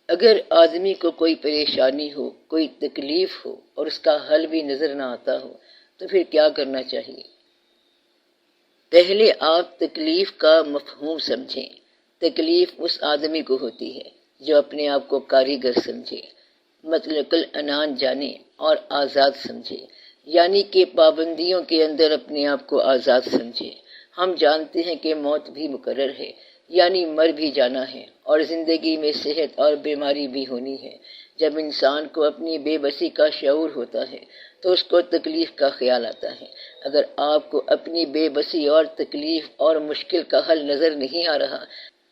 اگر آدمی کو کوئی پریشانی ہو، کوئی تکلیف ہو اور اس کا حل بھی نظر نہ آتا ہو تو پھر کیا کرنا چاہیے؟ پہلے آپ تکلیف کا مفہوم سمجھیں۔ تکلیف اس آدمی کو ہوتی ہے جو اپنے آپ کو کاریگر سمجھے، مطلق العنان جانے اور آزاد سمجھے، یعنی کہ پابندیوں کے اندر اپنے آپ کو آزاد سمجھے۔ ہم جانتے ہیں کہ موت بھی مقرر ہے، یعنی مر بھی جانا ہے، اور زندگی میں صحت اور بیماری بھی ہونی ہے۔ جب انسان کو اپنی بے بسی کا شعور ہوتا ہے تو اس کو تکلیف کا خیال آتا ہے۔ اگر آپ کو اپنی بے بسی اور تکلیف اور مشکل کا حل نظر نہیں آ رہا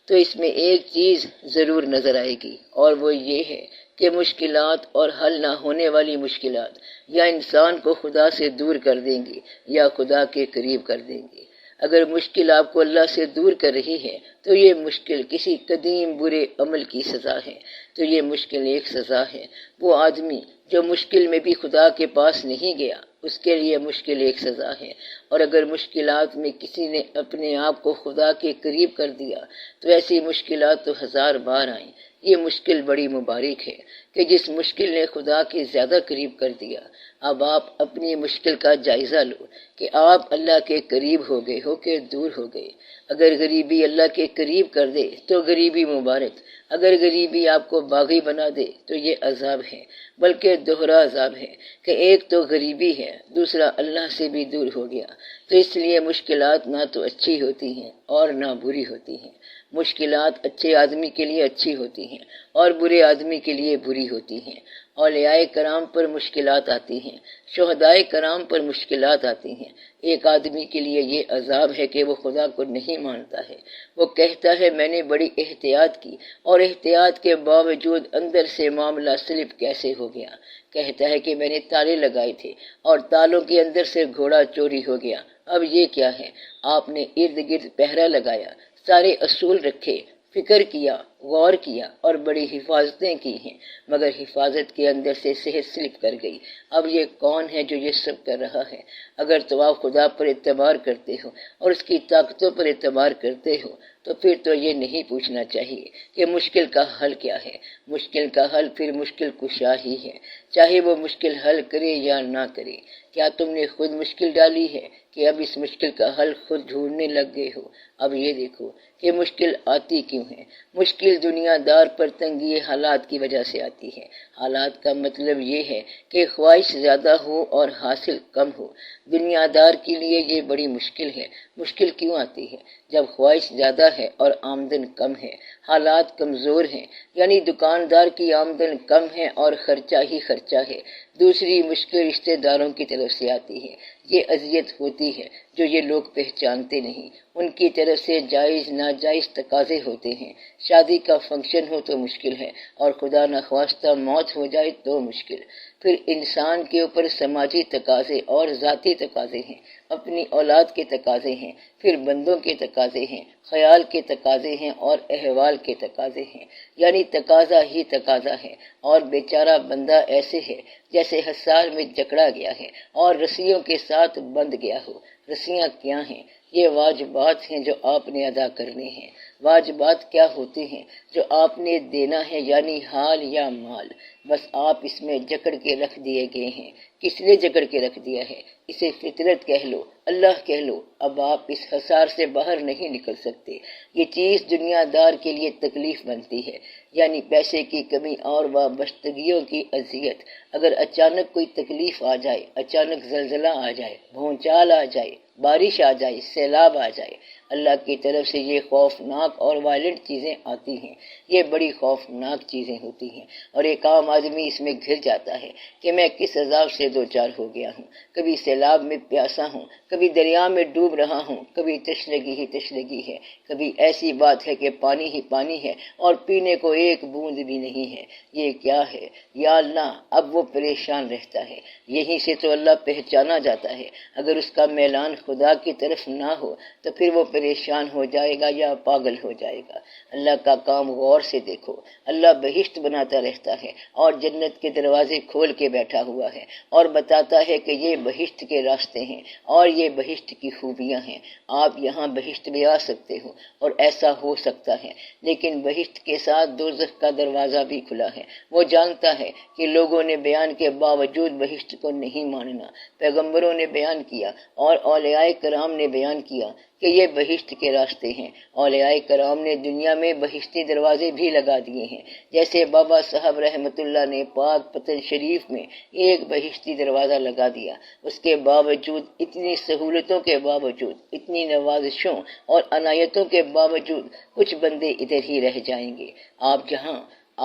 تو اس میں ایک چیز ضرور نظر آئے گی، اور وہ یہ ہے کہ مشکلات اور حل نہ ہونے والی مشکلات یا انسان کو خدا سے دور کر دیں گی یا خدا کے قریب کر دیں گی۔ اگر مشکل آپ کو اللہ سے دور کر رہی ہے تو یہ مشکل کسی قدیم برے عمل کی سزا ہے، تو یہ مشکل ایک سزا ہے۔ وہ آدمی جو مشکل میں بھی خدا کے پاس نہیں گیا، اس کے لیے مشکل ایک سزا ہے۔ اور اگر مشکلات میں کسی نے اپنے آپ کو خدا کے قریب کر دیا تو ایسی مشکلات تو 1000 بار آئیں۔ یہ مشکل بڑی مبارک ہے کہ جس مشکل نے خدا کے زیادہ قریب کر دیا۔ اب آپ اپنی مشکل کا جائزہ لو کہ آپ اللہ کے قریب ہو گئے ہو کہ دور ہو گئے۔ اگر غریبی اللہ کے قریب کر دے تو غریبی مبارک، اگر غریبی آپ کو باغی بنا دے تو یہ عذاب ہے، بلکہ دوہرا عذاب ہے کہ ایک تو غریبی ہے، دوسرا اللہ سے بھی دور ہو گیا۔ تو اس لیے مشکلات نہ تو اچھی ہوتی ہیں اور نہ بری ہوتی ہیں۔ مشکلات اچھے آدمی کے لیے اچھی ہوتی ہیں اور برے آدمی کے لیے بری ہوتی ہیں۔ اولیاء کرام پر مشکلات آتی ہیں، شہداء کرام پر مشکلات آتی ہیں۔ ایک آدمی کے لیے یہ عذاب ہے کہ وہ خدا کو نہیں مانتا ہے۔ وہ کہتا ہے میں نے بڑی احتیاط کی اور احتیاط کے باوجود اندر سے معاملہ سلپ کیسے ہو گیا۔ کہتا ہے کہ میں نے تالے لگائے تھے اور تالوں کے اندر سے گھوڑا چوری ہو گیا۔ اب یہ کیا ہے؟ آپ نے ارد گرد پہرا لگایا، سارے اصول رکھے، فکر کیا، غور کیا اور بڑی حفاظتیں کی ہیں، مگر حفاظت کے اندر سے صحت سلپ کر گئی۔ اب یہ کون ہے جو یہ سب کر رہا ہے؟ اگر تو آپ خدا پر اعتبار کرتے ہو اور اس کی طاقتوں پر اعتبار کرتے ہو تو پھر تو یہ نہیں پوچھنا چاہیے کہ مشکل کا حل کیا ہے۔ مشکل کا حل پھر مشکل کشا ہی ہے، چاہے وہ مشکل حل کرے یا نہ کرے۔ کیا تم نے خود مشکل ڈالی ہے کہ اب اس مشکل کا حل خود ڈھونڈنے لگ گئے ہو؟ اب یہ دیکھو کہ مشکل آتی کیوں ہے۔ مشکل دنیا دار پر تنگی حالات کی وجہ سے آتی ہے۔ حالات کا مطلب یہ ہے کہ خواہش زیادہ ہو اور حاصل کم ہو۔ دنیا دار کے لیے یہ بڑی مشکل ہے۔ مشکل کیوں آتی ہے؟ جب خواہش زیادہ ہے اور آمدن کم ہے، حالات کمزور ہیں، یعنی دکاندار کی آمدن کم ہے اور خرچہ ہی خرچہ ہے۔ دوسری مشکل رشتہ داروں کی طرف سے آتی ہے۔ یہ اذیت ہوتی ہے جو یہ لوگ پہچانتے نہیں۔ ان کی طرف سے جائز ناجائز تقاضے ہوتے ہیں۔ شادی کا فنکشن ہو تو مشکل ہے، اور خدا نخواستہ موت ہو جائے تو مشکل۔ پھر انسان کے اوپر سماجی تقاضے اور ذاتی تقاضے ہیں، اپنی اولاد کے تقاضے ہیں، پھر بندوں کے تقاضے ہیں، خیال کے تقاضے ہیں اور احوال کے تقاضے ہیں، یعنی تقاضا ہی تقاضا ہے۔ اور بیچارہ بندہ ایسے ہے جیسے حصار میں جکڑا گیا ہے اور رسیوں کے ساتھ بندھ گیا ہو۔ رسیاں کیا ہیں؟ یہ واجبات ہیں جو آپ نے ادا کرنے ہیں۔ واجبات کیا ہوتے ہیں؟ جو آپ نے دینا ہے، یعنی حال یا مال۔ بس آپ اس میں جکڑ کے رکھ دیے گئے ہیں۔ کس نے جکڑ کے رکھ دیا ہے؟ اسے فطرت کہہ لو، اللہ کہہ لو۔ اب آپ اس حصار سے باہر نہیں نکل سکتے۔ یہ چیز دنیا دار کے لیے تکلیف بنتی ہے، یعنی پیسے کی کمی اور وابستگیوں کی اذیت۔ اگر اچانک کوئی تکلیف آ جائے، اچانک زلزلہ آ جائے، بھونچال آ جائے، بارش آ جائے، سیلاب آ جائے، اللہ کی طرف سے یہ خوفناک اور وائلنٹ چیزیں آتی ہیں۔ یہ بڑی خوفناک چیزیں ہوتی ہیں، اور ایک عام آدمی اس میں گھر جاتا ہے کہ میں کس عذاب سے دوچار ہو گیا ہوں۔ کبھی سیلاب میں پیاسا ہوں، کبھی دریا میں ڈوب رہا ہوں، کبھی تشنگی ہی تشنگی ہے، کبھی ایسی بات ہے کہ پانی ہی پانی ہے اور پینے کو ایک بوند بھی نہیں ہے۔ یہ کیا ہے یا اللہ؟ اب وہ پریشان رہتا ہے۔ یہیں سے تو اللہ پہچانا جاتا ہے۔ اگر اس کا میلان خدا کی طرف نہ ہو تو پھر وہ پریشان ہو جائے گا یا پاگل ہو جائے گا۔ اللہ کا کام غور سے دیکھو، اللہ بہشت بناتا رہتا ہے اور جنت کے دروازے کھول کے بیٹھا ہوا ہے اور بتاتا ہے کہ یہ بہشت کے راستے ہیں اور یہ بہشت کی خوبیاں ہیں، آپ یہاں بہشت میں آ سکتے ہو اور ایسا ہو سکتا ہے۔ لیکن بہشت کے ساتھ دوزخ کا دروازہ بھی کھلا ہے۔ وہ جانتا ہے کہ لوگوں نے بیان کے باوجود بہشت کو نہیں ماننا، پیغمبروں نے بیان کیا اور اولیاء کرام نے بیان کیا کہ یہ بہشت کے راستے ہیں۔ اولیاء کرام نے دنیا میں بہشتی دروازے بھی لگا دیے ہیں، جیسے بابا صاحب رحمۃ اللہ نے پاک پتن شریف میں ایک بہشتی دروازہ لگا دیا۔ اس کے باوجود، اتنی سہولتوں کے باوجود، اتنی نوازشوں اور عنایتوں کے باوجود کچھ بندے ادھر ہی رہ جائیں گے۔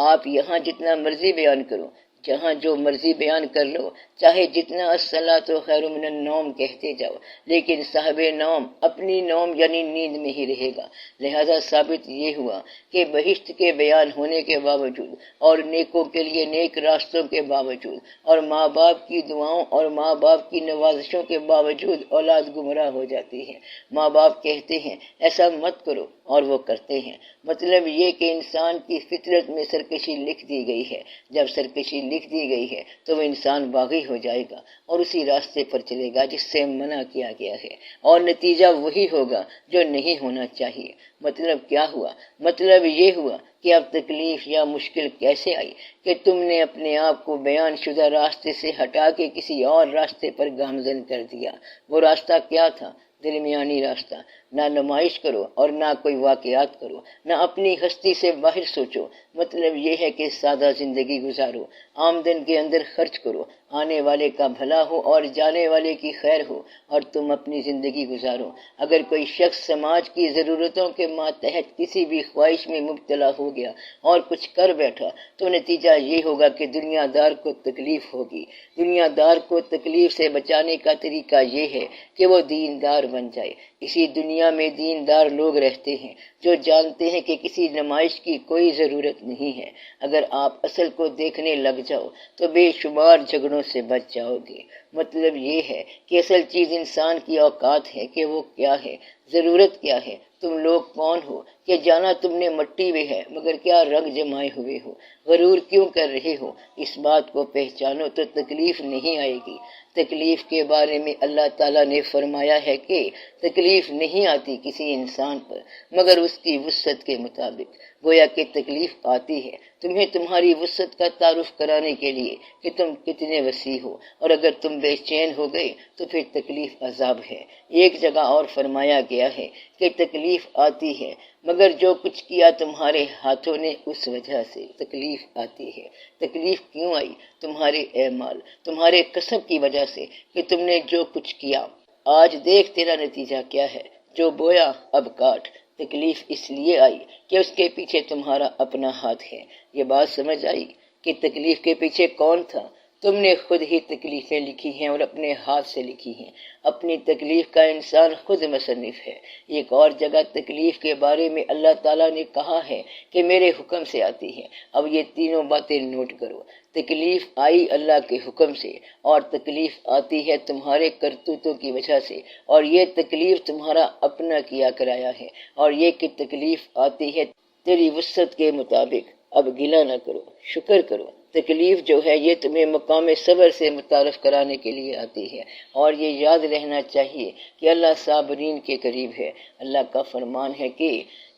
آپ یہاں جتنا مرضی بیان کرو، جہاں جو مرضی بیان کر لو، چاہے جتنا الصلاۃ خیر من النوم کہتے جاؤ، لیکن صاحب نوم اپنی نوم یعنی نیند میں ہی رہے گا۔ لہذا ثابت یہ ہوا کہ بہشت کے بیان ہونے کے باوجود اور نیکوں کے لیے نیک راستوں کے باوجود اور ماں باپ کی دعاؤں اور ماں باپ کی نوازشوں کے باوجود اولاد گمراہ ہو جاتی ہے۔ ماں باپ کہتے ہیں ایسا مت کرو اور وہ کرتے ہیں۔ مطلب یہ کہ انسان کی فطرت میں سرکشی لکھ دی گئی ہے۔ جب سرکشی لکھ دی گئی ہے تو وہ انسان باغی ہو جائے گا اور اسی راستے پر چلے گا جس سے منع کیا گیا ہے، اور نتیجہ وہی ہوگا جو نہیں ہونا چاہیے۔ مطلب کیا ہوا؟ مطلب یہ ہوا کہ اب تکلیف یا مشکل کیسے آئی کہ تم نے اپنے آپ کو بیان شدہ راستے سے ہٹا کے کسی اور راستے پر گامزن کر دیا۔ وہ راستہ کیا تھا؟ درمیانی راستہ۔ نہ نمائش کرو اور نہ کوئی واقعات کرو، نہ اپنی ہستی سے باہر سوچو۔ مطلب یہ ہے کہ سادہ زندگی گزارو، آمدن کے اندر خرچ کرو، آنے والے کا بھلا ہو اور جانے والے کی خیر ہو، اور تم اپنی زندگی گزارو۔ اگر کوئی شخص سماج کی ضرورتوں کے ماتحت کسی بھی خواہش میں مبتلا ہو گیا اور کچھ کر بیٹھا تو نتیجہ یہ ہوگا کہ دنیا دار کو تکلیف ہوگی۔ دنیا دار کو تکلیف سے بچانے کا طریقہ یہ ہے کہ وہ دیندار بن جائے۔ اسی دنیا میں دیندار لوگ رہتے ہیں جو جانتے ہیں کہ کسی نمائش کی کوئی ضرورت نہیں ہے۔ اگر آپ اصل کو دیکھنے لگ جاؤ تو بے شمار جھگڑوں سے بچ جاؤ گے۔ مطلب یہ ہے کہ اصل چیز انسان کی اوقات ہے کہ وہ کیا ہے، ضرورت کیا ہے، تم لوگ کون ہو کہ جانا تم نے مٹی میں ہے مگر کیا رنگ جمائے ہوئے ہو، غرور کیوں کر رہے ہو۔ اس بات کو پہچانو تو تکلیف نہیں آئے گی۔ تکلیف کے بارے میں اللہ تعالیٰ نے فرمایا ہے کہ تکلیف نہیں آتی کسی انسان پر مگر اس کی وسعت کے مطابق۔ گویا کہ تکلیف آتی ہے تمہیں تمہاری وسعت کا تعارف کرانے کے لیے کہ تم کتنے وسیع ہو، اور اگر تم بے چین ہو گئے تو پھر تکلیف عذاب ہے۔ ایک جگہ اور فرمایا گیا ہے کہ تکلیف آتی ہے مگر جو کچھ کیا تمہارے ہاتھوں نے اس وجہ سے تکلیف آتی ہے۔ تکلیف کیوں آئی؟ تمہارے اعمال، تمہارے کسب کی وجہ سے کہ تم نے جو کچھ کیا۔ آج دیکھ تیرا نتیجہ کیا ہے۔ جو بویا اب کاٹ۔ تکلیف اس لیے آئی کہ اس کے پیچھے تمہارا اپنا ہاتھ ہے۔ یہ بات سمجھ آئی کہ تکلیف کے پیچھے کون تھا؟ تم نے خود ہی تکلیفیں لکھی ہیں اور اپنے ہاتھ سے لکھی ہیں۔ اپنی تکلیف کا انسان خود مصنف ہے۔ ایک اور جگہ تکلیف کے بارے میں اللہ تعالیٰ نے کہا ہے کہ میرے حکم سے آتی ہے۔ اب یہ تینوں باتیں نوٹ کرو۔ تکلیف آئی اللہ کے حکم سے، اور تکلیف آتی ہے تمہارے کرتوتوں کی وجہ سے، اور یہ تکلیف تمہارا اپنا کیا کرایا ہے، اور یہ کہ تکلیف آتی ہے تیری وسعت کے مطابق۔ اب گلہ نہ کرو، شکر کرو۔ تکلیف جو ہے یہ تمہیں مقام صبر سے متعارف کرانے کے لیے آتی ہے، اور یہ یاد رہنا چاہیے کہ اللہ صابرین کے قریب ہے۔ اللہ کا فرمان ہے کہ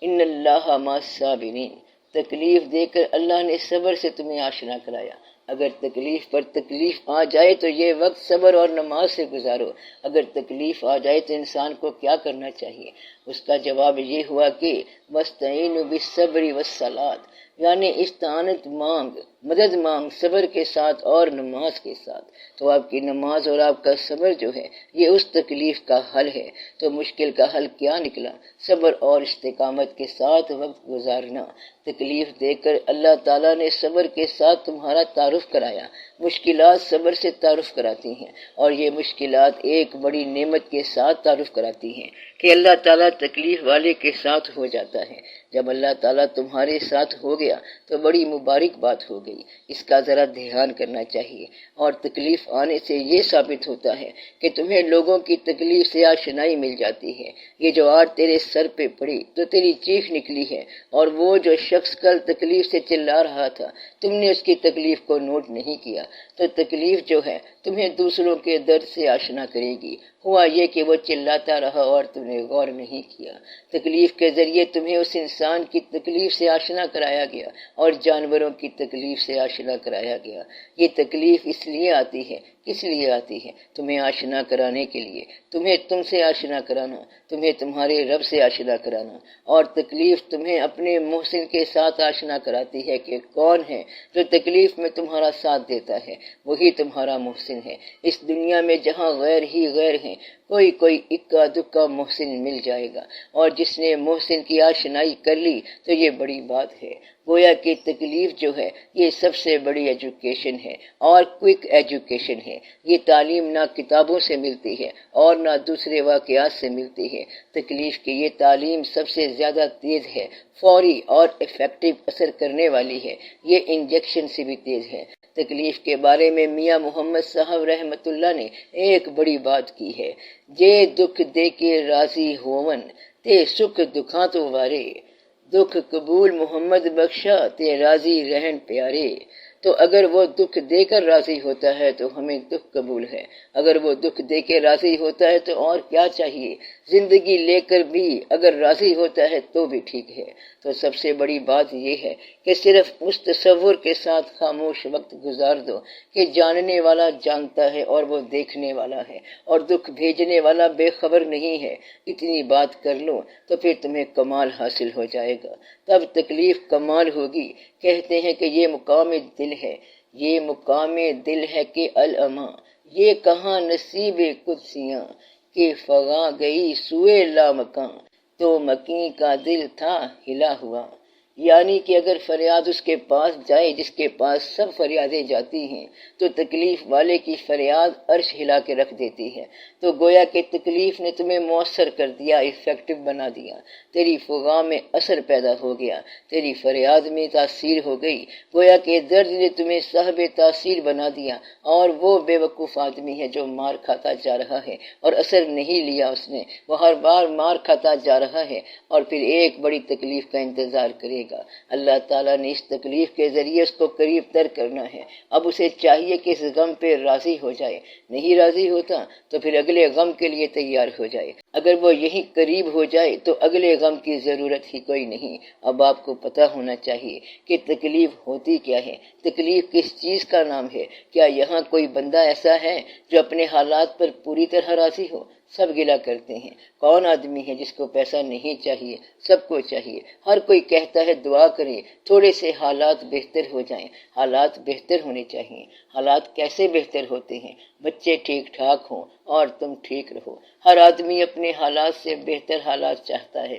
ان اللہ مع الصابرین۔ تکلیف دے کر اللہ نے صبر سے تمہیں آشنا کرایا۔ اگر تکلیف پر تکلیف آ جائے تو یہ وقت صبر اور نماز سے گزارو۔ اگر تکلیف آ جائے تو انسان کو کیا کرنا چاہیے؟ اس کا جواب یہ ہوا کہ وَاسْتَعِینُوا بِالصَّبْرِ وَالصَّلَاةِ، یعنی استعانت مانگ، مدد مانگ صبر کے ساتھ اور نماز کے ساتھ۔ تو آپ کی نماز اور آپ کا صبر جو ہے یہ اس تکلیف کا حل ہے۔ تو مشکل کا حل کیا نکلا؟ صبر اور استقامت کے ساتھ وقت گزارنا۔ تکلیف دے کر اللہ تعالیٰ نے صبر کے ساتھ تمہارا تعارف کرایا۔ مشکلات صبر سے تعارف کراتی ہیں، اور یہ مشکلات ایک بڑی نعمت کے ساتھ تعارف کراتی ہیں کہ اللہ تعالیٰ تکلیف والے کے ساتھ ہو جاتا ہے۔ جب اللہ تعالیٰ تمہارے ساتھ ہو گیا تو بڑی مبارک بات ہو گئی، اس کا ذرا دھیان کرنا چاہیے۔ اور تکلیف آنے سے یہ ثابت ہوتا ہے کہ تمہیں لوگوں کی تکلیف سے آشنائی مل جاتی ہے۔ یہ جو آج تیرے سر پہ پڑی تو تیری چیخ نکلی ہے، اور وہ جو شخص کل تکلیف سے چلا رہا تھا تم نے اس کی تکلیف کو نوٹ نہیں کیا، تو تکلیف جو ہے تمہیں دوسروں کے درد سے آشنا کرے گی۔ ہوا یہ کہ وہ چلاتا رہا اور تم نے غور نہیں کیا۔ تکلیف کے ذریعے تمہیں اس انسان کی تکلیف سے آشنا کرایا گیا اور جانوروں کی تکلیف سے آشنا کرایا گیا۔ یہ تکلیف اس لیے آتی ہے، کس لیے آتی ہے؟ تمہیں آشنا کرانے کے لیے، تمہیں تم سے آشنا کرانا، تمہیں تمہارے رب سے آشنا کرانا۔ اور تکلیف تمہیں اپنے محسن کے ساتھ آشنا کراتی ہے کہ کون ہے جو تکلیف میں تمہارا ساتھ دیتا ہے، وہی تمہارا محسن ہے۔ اس دنیا میں جہاں غیر ہی غیر ہیں، کوئی اکا دکا محسن مل جائے گا، اور جس نے محسن کی آشنائی کر لی تو یہ بڑی بات ہے۔ گویا کہ تکلیف جو ہے یہ سب سے بڑی ایجوکیشن ہے اور کوئک ایجوکیشن ہے۔ یہ تعلیم نہ کتابوں سے ملتی ہے اور نہ دوسرے واقعات سے ملتی ہے۔ تکلیف کی یہ تعلیم سب سے زیادہ تیز ہے، فوری اور ایفیکٹو اثر کرنے والی ہے، یہ انجیکشن سے بھی تیز ہے۔ تکلیف کے بارے میں میاں محمد صاحب رحمت اللہ نے ایک بڑی بات کی ہے، جے دکھ دے کے راضی ہوون تے سکھ دکھاں تو وارے، دکھ قبول محمد بخشا تے راضی رہن پیارے۔ تو اگر وہ دکھ دے کر راضی ہوتا ہے تو ہمیں دکھ قبول ہے، اگر وہ دکھ دے کے راضی ہوتا ہے تو اور کیا چاہیے؟ زندگی لے کر بھی اگر راضی ہوتا ہے تو بھی ٹھیک ہے۔ تو سب سے بڑی بات یہ ہے کہ صرف اس تصور کے ساتھ خاموش وقت گزار دو کہ جاننے والا جانتا ہے اور وہ دیکھنے والا ہے، اور دکھ بھیجنے والا بے خبر نہیں ہے۔ اتنی بات کر لو تو پھر تمہیں کمال حاصل ہو جائے گا، تب تکلیف کمال ہوگی۔ کہتے ہیں کہ یہ مقام دل ہے، یہ مقام دل ہے کہ الاماں، یہ کہاں نصیب قدسیاں کہ فغاں گئی سوئے لامکاں، تو مکیں کا دل تھا ہلا ہوا۔ یعنی کہ اگر فریاد اس کے پاس جائے جس کے پاس سب فریادیں جاتی ہیں، تو تکلیف والے کی فریاد عرش ہلا کے رکھ دیتی ہے۔ تو گویا کہ تکلیف نے تمہیں مؤثر کر دیا، ایفیکٹو بنا دیا، تیری فغاں میں اثر پیدا ہو گیا، تیری فریاد میں تاثیر ہو گئی۔ گویا کہ درد نے تمہیں صاحب تاثیر بنا دیا، اور وہ بے وقوف آدمی ہے جو مار کھاتا جا رہا ہے اور اثر نہیں لیا اس نے، وہ ہر بار مار کھاتا جا رہا ہے اور پھر ایک بڑی تکلیف کا انتظار کرے گا۔ اللہ تعالیٰ نے اس تکلیف کے ذریعے اس کو قریب تر کرنا ہے۔ اب اسے چاہیے کہ اس غم پہ راضی ہو جائے، نہیں راضی ہوتا تو پھر اگلے غم کے لیے تیار ہو جائے۔ اگر وہ یہی قریب ہو جائے تو اگلے غم کی ضرورت ہی کوئی نہیں۔ اب آپ کو پتہ ہونا چاہیے کہ تکلیف ہوتی کیا ہے، تکلیف کس چیز کا نام ہے۔ کیا یہاں کوئی بندہ ایسا ہے جو اپنے حالات پر پوری طرح راضی ہو؟ سب گلہ کرتے ہیں۔ کون آدمی ہے جس کو پیسہ نہیں چاہیے؟ سب کو چاہیے۔ ہر کوئی کہتا ہے دعا کریں تھوڑے سے حالات بہتر ہو جائیں۔ حالات بہتر ہونے چاہیے۔ حالات کیسے بہتر ہوتے ہیں؟ بچے ٹھیک ٹھاک ہوں اور تم ٹھیک رہو۔ ہر آدمی اپنے حالات سے بہتر حالات چاہتا ہے،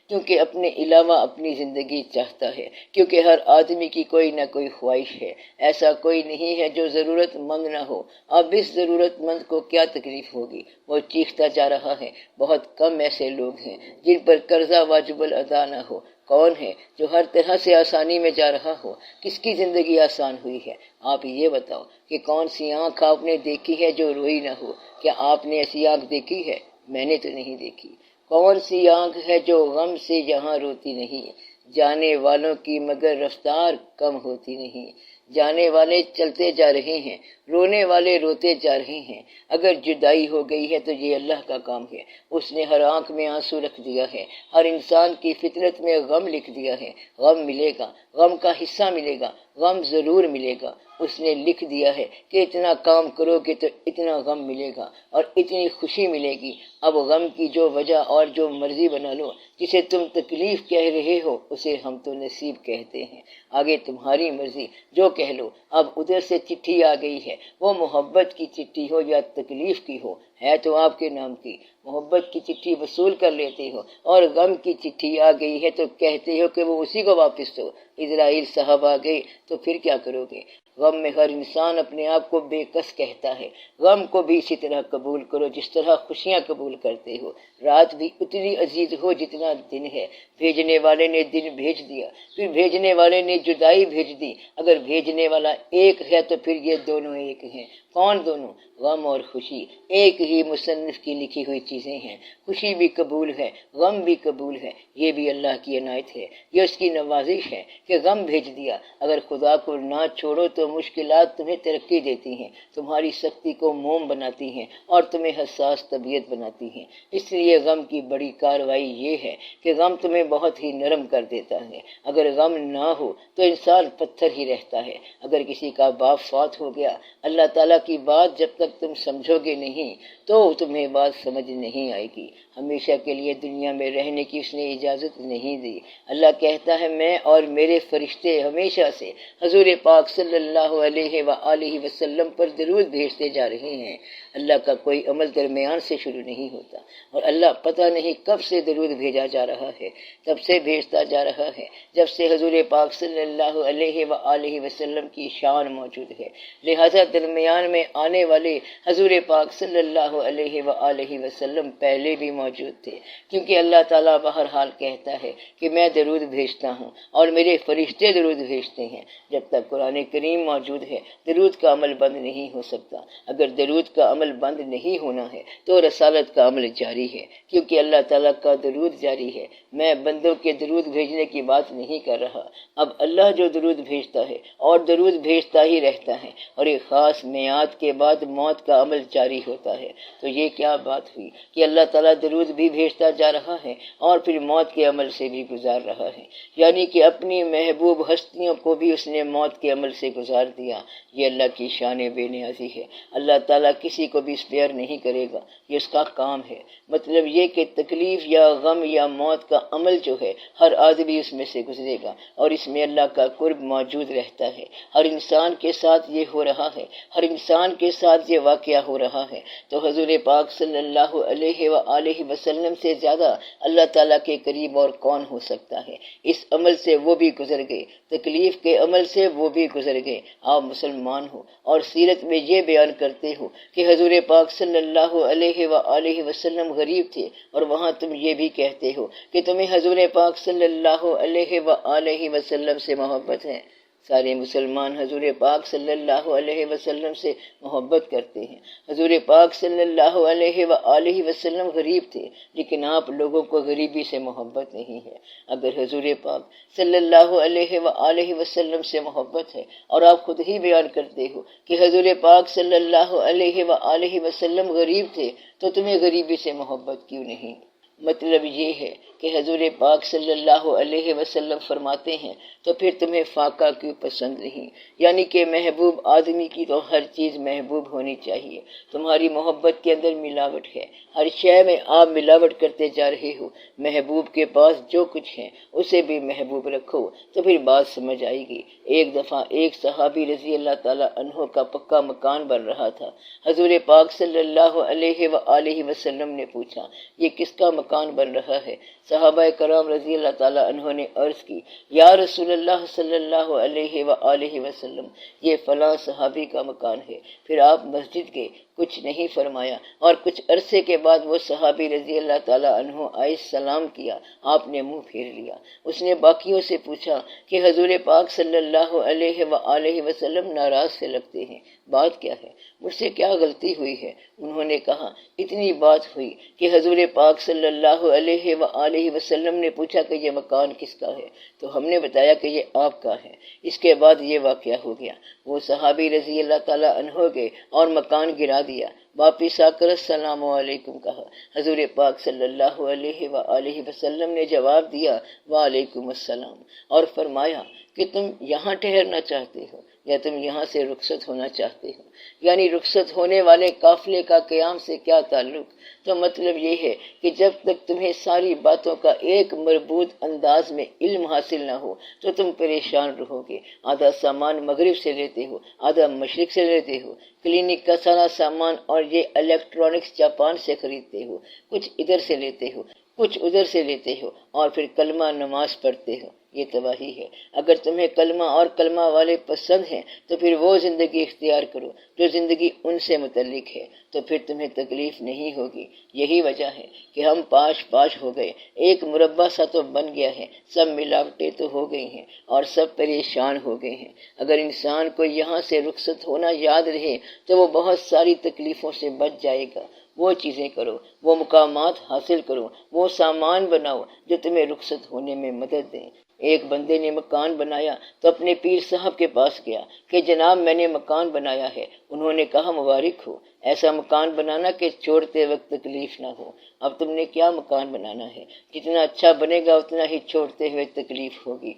کیونکہ اپنے علاوہ اپنی زندگی چاہتا ہے، کیونکہ ہر آدمی کی کوئی نہ کوئی خواہش ہے۔ ایسا کوئی نہیں ہے جو ضرورت مند نہ ہو۔ اب اس ضرورت مند کو کیا تکلیف ہوگی؟ وہ چیختا جا رہا ہے۔ بہت کم ایسے لوگ ہیں جن پر قرضہ واجب الادا نہ ہو۔ کون ہے جو ہر طرح سے آسانی میں جا رہا ہو؟ کس کی زندگی آسان ہوئی ہے؟ آپ یہ بتاؤ کہ کون سی آنکھ آپ نے دیکھی ہے جو روئی نہ ہو؟ کیا آپ نے ایسی آنکھ دیکھی ہے؟ میں نے تو نہیں دیکھی۔ کون سی آنکھ ہے جو غم سے یہاں روتی نہیں؟ جانے والوں کی مگر رفتار کم ہوتی نہیں۔ جانے والے چلتے جا رہے ہیں، رونے والے روتے جا رہے ہیں۔ اگر جدائی ہو گئی ہے تو یہ اللہ کا کام ہے۔ اس نے ہر آنکھ میں آنسو رکھ دیا ہے، ہر انسان کی فطرت میں غم لکھ دیا ہے۔ غم ملے گا، غم کا حصہ ملے گا، غم ضرور ملے گا۔ اس نے لکھ دیا ہے کہ اتنا کام کرو گے تو اتنا غم ملے گا اور اتنی خوشی ملے گی۔ اب غم کی جو وجہ اور جو مرضی بنا لو، جسے تم تکلیف کہہ رہے ہو اسے ہم تو نصیب کہتے ہیں۔ آگے تمہاری مرضی، جو کہہ لو۔ اب ادھر سے چٹھی آ گئی ہے، وہ محبت کی چٹھی ہو یا تکلیف کی ہو، ہے تو آپ کے نام کی، محبت کی چٹھی وصول کر لیتے ہو، اور غم کی چٹھی آ گئی ہے تو کہتے ہو کہ وہ اسی کو واپس دو۔ اسرائیل صاحب آ گئے تو پھر کیا کرو گے؟ غم میں ہر انسان اپنے آپ کو بے کس کہتا ہے، غم کو بھی اسی طرح قبول کرو جس طرح خوشیاں قبول کرتے ہو۔ رات بھی اتنی عزیز ہو جتنا دن ہے، بھیجنے والے نے دن بھیج دیا، پھر بھیجنے والے نے جدائی بھیج دی۔ اگر بھیجنے والا ایک ہے تو پھر یہ دونوں ایک ہیں۔ کون دونوں؟ غم اور خوشی ایک ہی مصنف کی لکھی ہوئی چیزیں ہیں۔ خوشی بھی قبول ہے، غم بھی قبول ہے، یہ بھی اللہ کی عنایت ہے، یہ اس کی نوازش ہے کہ غم بھیج دیا۔ اگر خدا کو نہ چھوڑو تو مشکلات تمہیں ترقی دیتی ہیں، تمہاری سختی کو موم بناتی ہیں اور تمہیں حساس طبیعت بناتی ہیں۔ اس لیے غم کی بڑی کارروائی یہ ہے کہ غم تمہیں بہت ہی نرم کر دیتا ہے۔ اگر غم نہ ہو تو انسان پتھر ہی رہتا ہے۔ اگر کسی کا باپ فوت ہو گیا، اللہ تعالیٰ کی بات جب تک تم سمجھو گے نہیں تو تمہیں بات سمجھ نہیں آئے گی۔ ہمیشہ کے لیے دنیا میں رہنے کی اس نے اجازت نہیں دی۔ اللہ کہتا ہے میں اور میرے فرشتے ہمیشہ سے حضور پاک صلی اللہ علیہ وآلہ وسلم پر درود بھیجتے جا رہے ہیں۔ اللہ کا کوئی عمل درمیان سے شروع نہیں ہوتا، اور اللہ پتہ نہیں کب سے درود بھیجا جا رہا ہے، تب سے بھیجتا جا رہا ہے جب سے حضور پاک صلی اللہ علیہ وآلہ وسلم کی شان موجود ہے۔ لہذا درمیان میں آنے والے حضور پاک صلی اللہ علیہ وآلہ وسلم پہلے بھی موجود تھے، کیونکہ اللہ تعالیٰ بہرحال کہتا ہے کہ میں درود بھیجتا ہوں اور میرے فرشتے درود بھیجتے ہیں۔ جب تک قرآن کریم موجود ہے درود کا عمل بند نہیں ہو سکتا۔ اگر درود کا عمل بند نہیں ہونا ہے تو رسالت کا عمل جاری ہے، کیونکہ اللہ تعالیٰ کا درود جاری ہے۔ میں بندوں کے درود بھیجنے کی بات نہیں کر رہا، اب اللہ جو درود بھیجتا ہے اور درود بھیجتا ہی رہتا ہے، اور ایک خاص میعاد کے بعد موت کا عمل جاری ہوتا ہے۔ تو یہ کیا بات ہوئی کہ اللہ تعالیٰ درود بھی بھیجتا جا رہا ہے اور پھر موت کے عمل سے بھی گزار رہا ہے، یعنی کہ اپنی محبوب ہستیوں کو بھی اس نے موت کے عمل سے گزار دیا۔ یہ اللہ کی شان بے نیازی ہے۔ اللہ تعالیٰ کسی کو بھی اسپیئر نہیں کرے گا، یہ اس کا کام ہے۔ مطلب یہ کہ تکلیف یا غم یا موت کا عمل جو ہے ہر آدمی اس میں سے گزرے گا، اور اس میں اللہ کا قرب موجود رہتا ہے۔ ہر انسان کے ساتھ یہ ہو رہا ہے، ہر انسان کے ساتھ یہ واقعہ ہو رہا ہے۔ تو حضور پاک صلی اللہ علیہ وآلہ وسلم سے زیادہ اللہ تعالیٰ کے قریب اور کون ہو سکتا ہے؟ اس عمل سے وہ بھی گزر گئے، تکلیف کے عمل سے وہ بھی گزر گئے۔ آپ مسلمان ہو اور سیرت میں یہ بیان کرتے ہو کہ حضور پاک صلی اللہ علیہ وآلہ وسلم غریب تھے، اور وہاں تم یہ بھی کہتے ہو کہ تمہیں حضور پاک صلی اللہ علیہ وآلہ وسلم سے محبت ہے۔ سارے مسلمان حضور پاک صلی اللہ علیہ وسلم سے محبت کرتے ہیں۔ حضور پاک صلی اللہ علیہ وآلہ وسلم غریب تھے، لیکن آپ لوگوں کو غریبی سے محبت نہیں ہے۔ اگر حضور پاک صلی اللہ علیہ وآلہ وسلم سے محبت ہے، اور آپ خود ہی بیان کرتے ہو کہ حضور پاک صلی اللہ علیہ وآلہ وسلم غریب تھے، تو تمہیں غریبی سے محبت کیوں نہیں؟ مطلب یہ ہے کہ حضور پاک صلی اللہ علیہ وسلم فرماتے ہیں تو پھر تمہیں فاقہ کیوں پسند نہیں؟ یعنی کہ محبوب آدمی کی تو ہر چیز محبوب ہونی چاہیے۔ تمہاری محبت کے اندر ملاوٹ ہے، ہر شے میں آپ ملاوٹ کرتے جا رہے ہو۔ محبوب کے پاس جو کچھ ہے اسے بھی محبوب رکھو تو پھر بات سمجھ آئے گی۔ ایک دفعہ ایک صحابی رضی اللہ تعالیٰ عنہ کا پکا مکان بن رہا تھا۔ حضور پاک صلی اللہ علیہ وآلہ وسلم نے پوچھا یہ کس کا مکان بن رہا ہے؟ صحابہ کرام رضی اللہ تعالیٰ عنہ نے عرض کی یا رسول اللہ صلی اللہ علیہ وآلہ وسلم یہ فلاں صحابی کا مکان ہے۔ پھر آپ مسجد گئے، کچھ نہیں فرمایا، اور کچھ عرصے کے بعد وہ صحابی رضی اللہ تعالیٰ عنہ آئے، سلام کیا، آپ نے منہ پھیر لیا۔ اس نے باقیوں سے پوچھا کہ حضور پاک صلی اللہ علیہ وآلہ وسلم ناراض سے لگتے ہیں، بات کیا ہے؟ مجھ سے کیا غلطی ہوئی ہے؟ انہوں نے کہا اتنی بات ہوئی کہ حضور پاک صلی اللہ علیہ وآلہ وسلم نے پوچھا کہ یہ مکان کس کا ہے، تو ہم نے بتایا کہ یہ آپ کا ہے۔ اس کے بعد یہ واقعہ ہو گیا، وہ صحابی رضی اللہ تعالیٰ عنہ گئے اور مکان گرا دیا، واپس آ کر السلام علیکم کہا۔ حضور پاک صلی اللہ علیہ وآلہ وسلم نے جواب دیا وعلیکم السلام، اور فرمایا کہ تم یہاں ٹھہرنا چاہتے ہو یا تم یہاں سے رخصت ہونا چاہتے ہو؟ یعنی رخصت ہونے والے قافلے کا قیام سے کیا تعلق؟ تو مطلب یہ ہے کہ جب تک تمہیں ساری باتوں کا ایک مربوط انداز میں علم حاصل نہ ہو تو تم پریشان رہو گے۔ آدھا سامان مغرب سے لیتے ہو، آدھا مشرق سے لیتے ہو، کلینک کا سارا سامان اور اور یہ الیکٹرانکس جاپان سے خریدتے ہو، کچھ ادھر سے لیتے ہو، کچھ ادھر سے لیتے ہو، اور پھر کلمہ نماز پڑھتے ہو، یہ تباہی ہے۔ اگر تمہیں کلمہ اور کلمہ والے پسند ہیں تو پھر وہ زندگی اختیار کرو جو زندگی ان سے متعلق ہے، تو پھر تمہیں تکلیف نہیں ہوگی۔ یہی وجہ ہے کہ ہم پاش پاش ہو گئے، ایک مربع سا تو بن گیا ہے، سب ملاوٹیں تو ہو گئی ہیں اور سب پریشان ہو گئے ہیں۔ اگر انسان کو یہاں سے رخصت ہونا یاد رہے تو وہ بہت ساری تکلیفوں سے بچ جائے گا۔ وہ چیزیں کرو، وہ مقامات حاصل کرو، وہ سامان بناؤ جو تمہیں رخصت ہونے میں مدد دیں۔ ایک بندے نے مکان بنایا تو اپنے پیر صاحب کے پاس گیا کہ جناب میں نے مکان بنایا ہے۔ انہوں نے کہا مبارک ہو، ایسا مکان بنانا کہ چھوڑتے وقت تکلیف نہ ہو۔ اب تم نے کیا مکان بنانا ہے؟ جتنا اچھا بنے گا اتنا ہی چھوڑتے ہوئے تکلیف ہوگی۔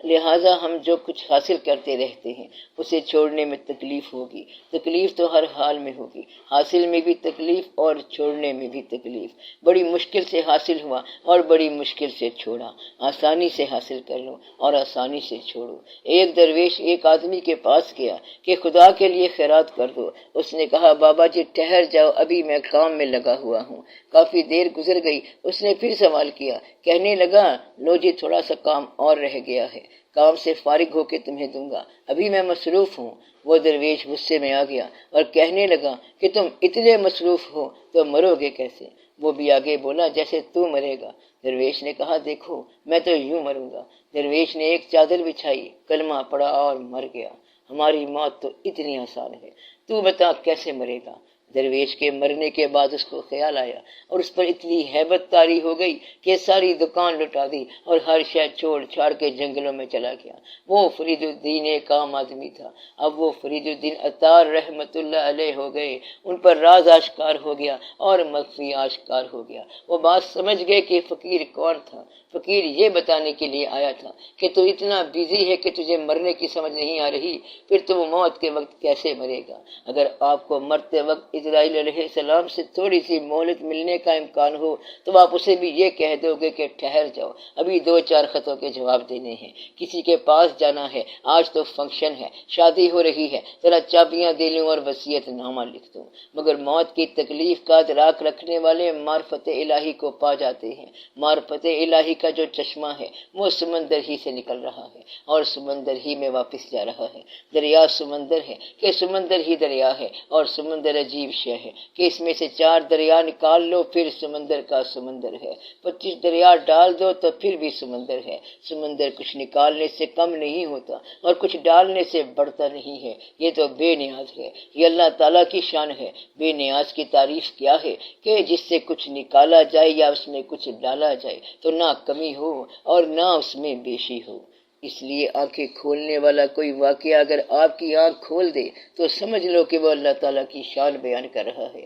لہٰذا ہم جو کچھ حاصل کرتے رہتے ہیں اسے چھوڑنے میں تکلیف ہوگی۔ تکلیف تو ہر حال میں ہوگی، حاصل میں بھی تکلیف اور چھوڑنے میں بھی تکلیف۔ بڑی مشکل سے حاصل ہوا اور بڑی مشکل سے چھوڑا، آسانی سے حاصل کر لو اور آسانی سے چھوڑو۔ ایک درویش ایک آدمی کے پاس گیا کہ خدا کے لیے خیرات کر دو۔ اس نے کہا بابا جی ٹھہر جاؤ، ابھی میں کام میں لگا ہوا ہوں۔ کافی دیر گزر گئی، اس نے پھر سوال کیا، کہنے لگا لو جی تھوڑا سا کام اور رہ گیا ہے، کام سے فارغ ہو کے تمہیں دوں گا، ابھی میں مصروف ہوں۔ وہ درویش غصے میں آ گیا اور کہنے لگا کہ تم اتنے مصروف ہو تو مرو گے کیسے؟ وہ بھی آگے بولا جیسے تو مرے گا۔ درویش نے کہا دیکھو میں تو یوں مروں گا۔ درویش نے ایک چادر بچھائی، کلمہ پڑھا اور مر گیا۔ ہماری موت تو اتنی آسان ہے، تو بتا کیسے مرے گا؟ درویش کے مرنے کے بعد اس کو خیال آیا اور اس پر اتنی ہیبت طاری ہو گئی کہ ساری دکان لٹا دی اور ہر شے چھوڑ چھاڑ کے جنگلوں میں چلا گیا۔ وہ فرید الدین ایک عام آدمی تھا، اب وہ فرید الدین عطار رحمت اللہ علیہ ہو گئے۔ ان پر راز آشکار ہو گیا اور مخفی آشکار ہو گیا۔ وہ بات سمجھ گئے کہ فقیر کون تھا۔ فقیر یہ بتانے کے لیے آیا تھا کہ تو اتنا بیزی ہے کہ تجھے مرنے کی سمجھ نہیں آ رہی، پھر تو وہ موت کے وقت کیسے مرے گا؟ اگر آپ کو مرتے وقت اسرائیل علیہ السلام سے تھوڑی سی مہلت ملنے کا امکان ہو تو آپ اسے بھی یہ کہہ دو گے کہ ٹھہر جاؤ، ابھی 2-4 خطوں کے جواب دینے ہیں، کسی کے پاس جانا ہے، آج تو فنکشن ہے، شادی ہو رہی ہے، ذرا چابیاں دے لوں اور وصیت نامہ لکھ دوں۔ مگر موت کی تکلیف کا ادراک رکھنے والے معرفت الہی کو پا جاتے ہیں۔ معرفت الہی کا جو چشمہ ہے وہ سمندر ہی سے نکل رہا ہے اور سمندر ہی میں واپس جا رہا ہے۔ دریا سمندر ہے کہ سمندر ہی دریا ہے، اور سمندر عجیب شے ہے کہ اس میں سے 4 دریا نکال لو پھر سمندر کا سمندر ہے، 25 دریا ڈال دو تو پھر بھی سمندر ہے۔ سمندر کچھ نکالنے سے کم نہیں ہوتا اور کچھ ڈالنے سے بڑھتا نہیں ہے، یہ تو بے نیاز ہے۔ یہ اللہ تعالیٰ کی شان ہے۔ بے نیاز کی تعریف کیا ہے کہ جس سے کچھ نکالا جائے یا اس میں کچھ ڈالا جائے تو نہ کمی ہو اور نہ اس میں بیشی ہو۔ اس لیے آنکھیں کھولنے والا کوئی واقعہ اگر آپ کی آنکھ کھول دے تو سمجھ لو کہ وہ اللہ تعالیٰ کی شان بیان کر رہا ہے۔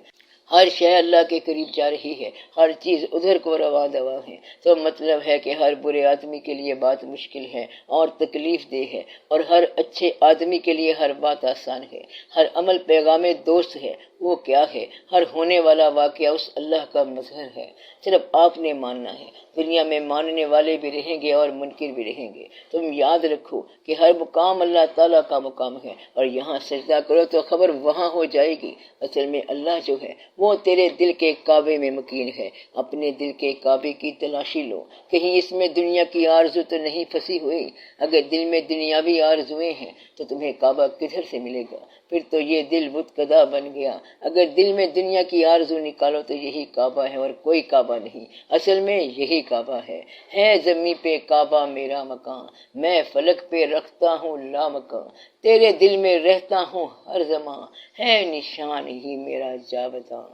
ہر شے اللہ کے قریب جا رہی ہے، ہر چیز ادھر کو رواں دواں ہے، تو مطلب ہے کہ ہر برے آدمی کے لیے بات مشکل ہے اور تکلیف دہ ہے، اور ہر اچھے آدمی کے لیے ہر بات آسان ہے۔ ہر عمل پیغام دوست ہے، وہ کیا ہے؟ ہر ہونے والا واقعہ اس اللہ کا مظہر ہے، صرف آپ نے ماننا ہے۔ دنیا میں ماننے والے بھی رہیں گے اور منکر بھی رہیں گے۔ تم یاد رکھو کہ ہر مقام اللہ تعالیٰ کا مقام ہے، اور یہاں سجدہ کرو تو خبر وہاں ہو جائے گی۔ اصل میں اللہ جو ہے وہ تیرے دل کے کعبے میں مکین ہے۔ اپنے دل کے کعبے کی تلاشی لو، کہیں اس میں دنیا کی آرزو تو نہیں پھنسی ہوئی۔ اگر دل میں دنیاوی آرزویں ہیں تو تمہیں کعبہ کدھر سے ملے گا؟ پھر تو یہ دل بت کدا بن گیا۔ اگر دل میں دنیا کی آرزو نکالو تو یہی کعبہ ہے اور کوئی کعبہ نہیں، اصل میں یہی کعبہ ہے زمیں پہ کعبہ میرا مکان، میں فلک پہ رکھتا ہوں لامکاں، تیرے دل میں رہتا ہوں ہر زمان، ہے نشان ہی میرا جاوداں۔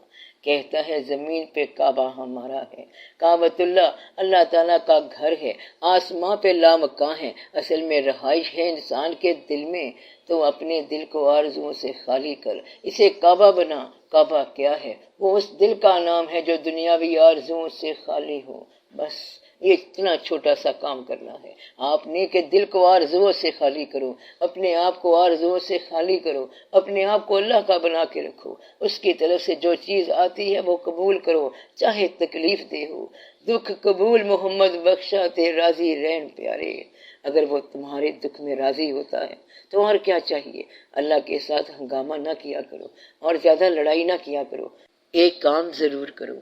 کہتا ہے زمین پہ کعبہ ہمارا ہے، کعبۃ اللہ اللہ تعالیٰ کا گھر ہے، آسماں پہ لامکاں ہے، اصل میں رہائش ہے انسان کے دل میں۔ تو اپنے دل کو آرزوؤں سے خالی کر، اسے کعبہ بنا۔ کعبہ کیا ہے؟ وہ اس دل کا نام ہے جو دنیاوی آرزوؤں سے خالی ہو۔ بس یہ اتنا چھوٹا سا کام کرنا ہے آپ نے کہ دل کو آرزوؤں سے خالی کرو، اپنے آپ کو آرزوؤں سے خالی کرو، اپنے آپ کو اللہ کا بنا کے رکھو۔ اس کی طرف سے جو چیز آتی ہے وہ قبول کرو، چاہے تکلیف دہ ہو۔ دکھ قبول محمد بخشا تے راضی رہن پیارے۔ اگر وہ تمہارے دکھ میں راضی ہوتا ہے تو اور کیا چاہیے؟ اللہ کے ساتھ ہنگامہ نہ کیا کرو اور زیادہ لڑائی نہ کیا کرو۔ ایک کام ضرور کرو،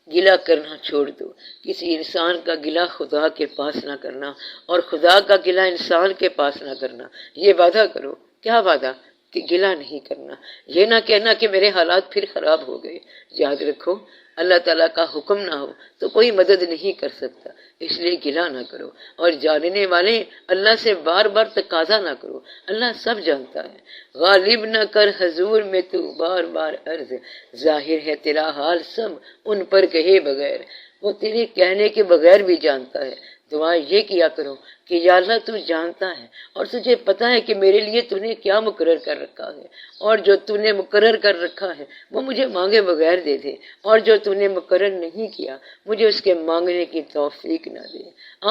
گلہ کرنا چھوڑ دو۔ کسی انسان کا گلہ خدا کے پاس نہ کرنا اور خدا کا گلہ انسان کے پاس نہ کرنا۔ یہ وعدہ کرو۔ کیا وعدہ؟ کہ گلہ نہیں کرنا۔ یہ نہ کہنا کہ میرے حالات پھر خراب ہو گئے۔ یاد رکھو، اللہ تعالیٰ کا حکم نہ ہو تو کوئی مدد نہیں کر سکتا، اس لیے گلہ نہ کرو۔ اور جاننے والے اللہ سے بار بار تقاضا نہ کرو، اللہ سب جانتا ہے۔ غالب نہ کر حضور میں تو بار بار عرض، ظاہر ہے تیرا حال سب ان پر کہے بغیر۔ وہ تیرے کہنے کے بغیر بھی جانتا ہے۔ دعا یہ کیا کرو کہ یا اللہ تو جانتا ہے اور تجھے پتا ہے کہ میرے لیے تو نے کیا مقرر کر رکھا ہے، اور جو تو نے مقرر کر رکھا ہے وہ مجھے مانگے بغیر دے دے، اور جو تو نے مقرر نہیں کیا مجھے اس کے مانگنے کی توفیق نہ دے۔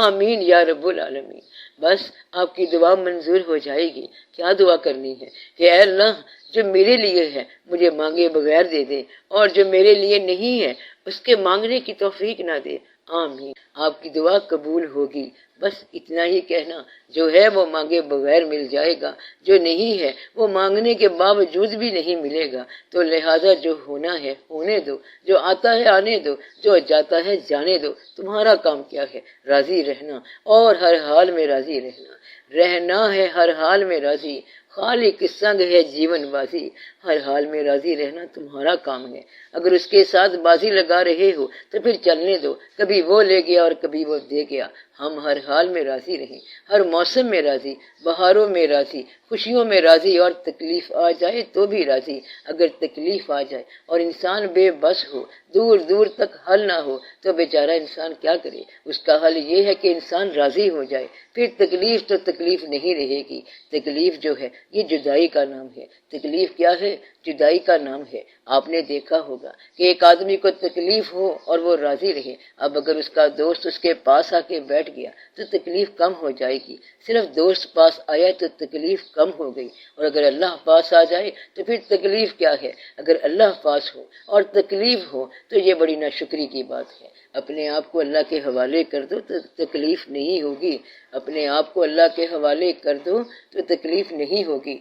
آمین یا رب العالمین۔ بس آپ کی دعا منظور ہو جائے گی۔ کیا دعا کرنی ہے کہ اے اللہ جو میرے لیے ہے مجھے مانگے بغیر دے دے، اور جو میرے لیے نہیں ہے اس کے مانگنے کی توفیق نہ دے۔ آمین۔ آپ کی دعا قبول ہوگی۔ بس اتنا ہی کہنا، جو ہے وہ مانگے بغیر مل جائے گا، جو نہیں ہے وہ مانگنے کے باوجود بھی نہیں ملے گا۔ تو لہٰذا جو ہونا ہے ہونے دو، جو آتا ہے آنے دو، جو جاتا ہے جانے دو۔ تمہارا کام کیا ہے؟ راضی رہنا، اور ہر حال میں راضی رہنا۔ رہنا ہے ہر حال میں راضی، خالق سنگ ہے جیون بازی۔ ہر حال میں راضی رہنا تمہارا کام ہے۔ اگر اس کے ساتھ بازی لگا رہے ہو تو پھر چلنے دو، کبھی وہ لے گیا اور کبھی وہ دے گیا۔ ہم ہر حال میں راضی رہیں، ہر موسم میں راضی، بہاروں میں راضی، خوشیوں میں راضی، اور تکلیف آ جائے تو بھی راضی۔ اگر تکلیف آ جائے اور انسان بے بس ہو، دور دور تک حل نہ ہو، تو بیچارہ انسان کیا کرے؟ اس کا حل یہ ہے کہ انسان راضی ہو جائے، پھر تکلیف تو تکلیف نہیں رہے گی۔ تکلیف جو ہے یہ جدائی کا نام ہے۔ تکلیف کیا ہے؟ جدائی کا نام ہے۔ آپ نے دیکھا ہوگا کہ ایک آدمی کو تکلیف ہو اور وہ راضی رہے، اب اگر اس کا دوست اس کے پاس آ کے بیٹھ گیا تو تکلیف کم ہو جائے گی۔ صرف دوست پاس آیا تو تکلیف کم ہو گئی، اور اگر اللہ پاس آ جائے تو پھر تکلیف کیا ہے؟ اگر اللہ پاس ہو اور تکلیف ہو تو یہ بڑی ناشکری کی بات ہے۔ اپنے آپ کو اللہ کے حوالے کر دو تو تکلیف نہیں ہوگی۔ اپنے آپ کو اللہ کے حوالے کر دو تو تکلیف نہیں ہوگی۔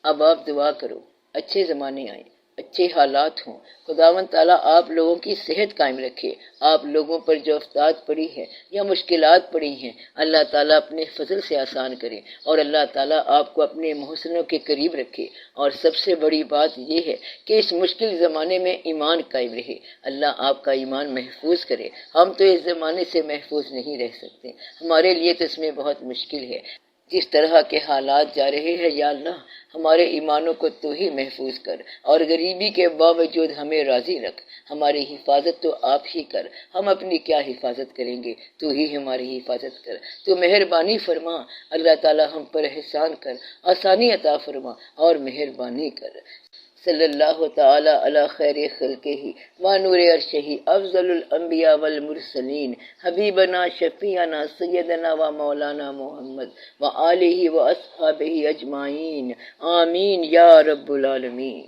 اب آپ دعا کرو، اچھے زمانے آئیں، اچھے حالات ہوں، خداوند تعالیٰ آپ لوگوں کی صحت قائم رکھے۔ آپ لوگوں پر جو آفات پڑی ہے یا مشکلات پڑی ہیں اللہ تعالیٰ اپنے فضل سے آسان کرے، اور اللہ تعالیٰ آپ کو اپنے محسنوں کے قریب رکھے۔ اور سب سے بڑی بات یہ ہے کہ اس مشکل زمانے میں ایمان قائم رہے، اللہ آپ کا ایمان محفوظ کرے۔ ہم تو اس زمانے سے محفوظ نہیں رہ سکتے، ہمارے لیے تو اس میں بہت مشکل ہے۔ جس طرح کے حالات جا رہے ہیں یا اللہ ہمارے ایمانوں کو تو ہی محفوظ کر، اور غریبی کے باوجود ہمیں راضی رکھ۔ ہماری حفاظت تو آپ ہی کر، ہم اپنی کیا حفاظت کریں گے؟ تو ہی ہماری حفاظت کر، تو مہربانی فرما۔ اللہ تعالی ہم پر احسان کر، آسانی عطا فرما اور مہربانی کر۔ صلی اللہ تعالی علی خیر خلقہ و نور عرشہ افضل الانبیاء والمرسلین حبیبنا شفیعنا سیدنا و مولانا محمد و آلہ و اصحابہ اجمعین۔ آمین یا رب العالمین۔